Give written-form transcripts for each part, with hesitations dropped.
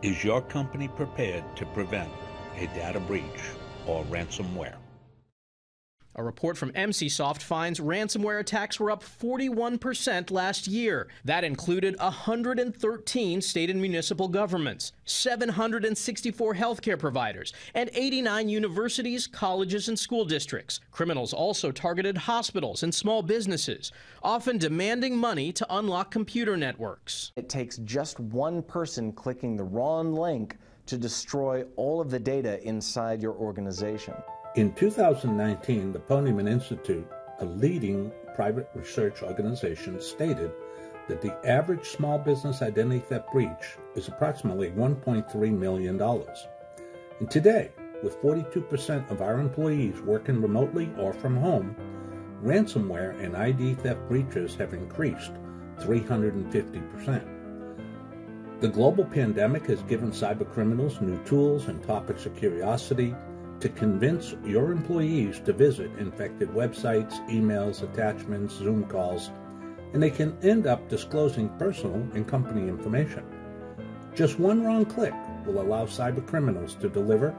Is your company prepared to prevent a data breach or ransomware? A report from NCSoft finds ransomware attacks were up 41% last year. That included 113 state and municipal governments, 764 healthcare providers, and 89 universities, colleges, and school districts. Criminals also targeted hospitals and small businesses, often demanding money to unlock computer networks. It takes just one person clicking the wrong link to destroy all of the data inside your organization. In 2019, the Poneman Institute, a leading private research organization, stated that the average small business identity theft breach is approximately $1.3 million. And today, with 42% of our employees working remotely or from home, ransomware and ID theft breaches have increased 350%. The global pandemic has given cybercriminals new tools and topics of curiosity to convince your employees to visit infected websites, emails, attachments, Zoom calls, and they can end up disclosing personal and company information. Just one wrong click will allow cybercriminals to deliver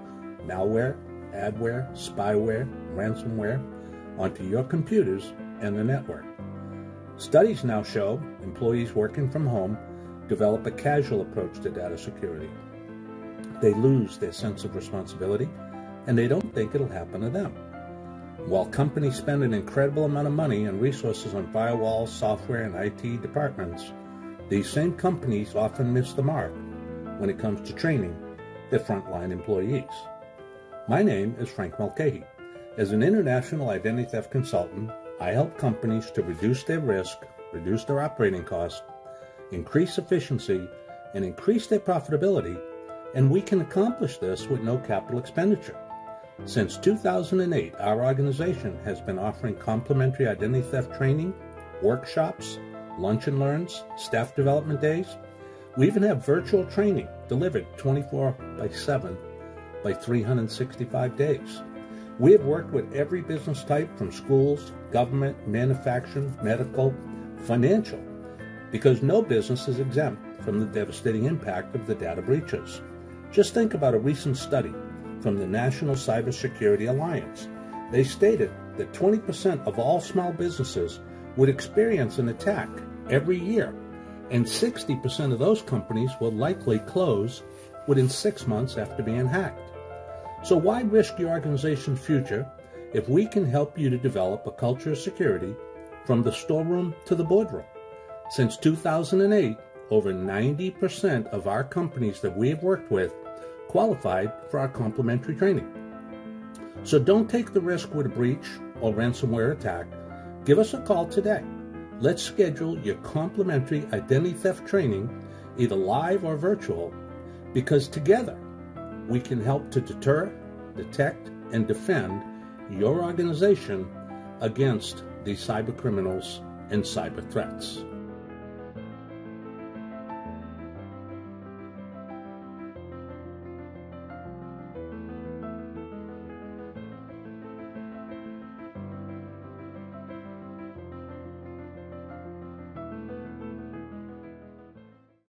malware, adware, spyware, ransomware onto your computers and the network. Studies now show employees working from home develop a casual approach to data security. They lose their sense of responsibility, and they don't think it'll happen to them. While companies spend an incredible amount of money and resources on firewalls, software, and IT departments, these same companies often miss the mark when it comes to training their frontline employees. My name is Frank Mulcahy. As an international identity theft consultant, I help companies to reduce their risk, reduce their operating costs, increase efficiency, and increase their profitability, and we can accomplish this with no capital expenditure. Since 2008, our organization has been offering complimentary identity theft training, workshops, lunch and learns, staff development days. We even have virtual training delivered 24/7 by 365 days. We have worked with every business type from schools, government, manufacturing, medical, financial, because no business is exempt from the devastating impact of the data breaches. Just think about a recent study from the National Cybersecurity Alliance. They stated that 20% of all small businesses would experience an attack every year, and 60% of those companies will likely close within 6 months after being hacked. So why risk your organization's future if we can help you to develop a culture of security from the storeroom to the boardroom? Since 2008, over 90% of our companies that we have worked with qualified for our complimentary training. So don't take the risk with a breach or ransomware attack. Give us a call today. Let's schedule your complimentary identity theft training, either live or virtual, because together we can help to deter, detect, and defend your organization against these cyber criminals and cyber threats.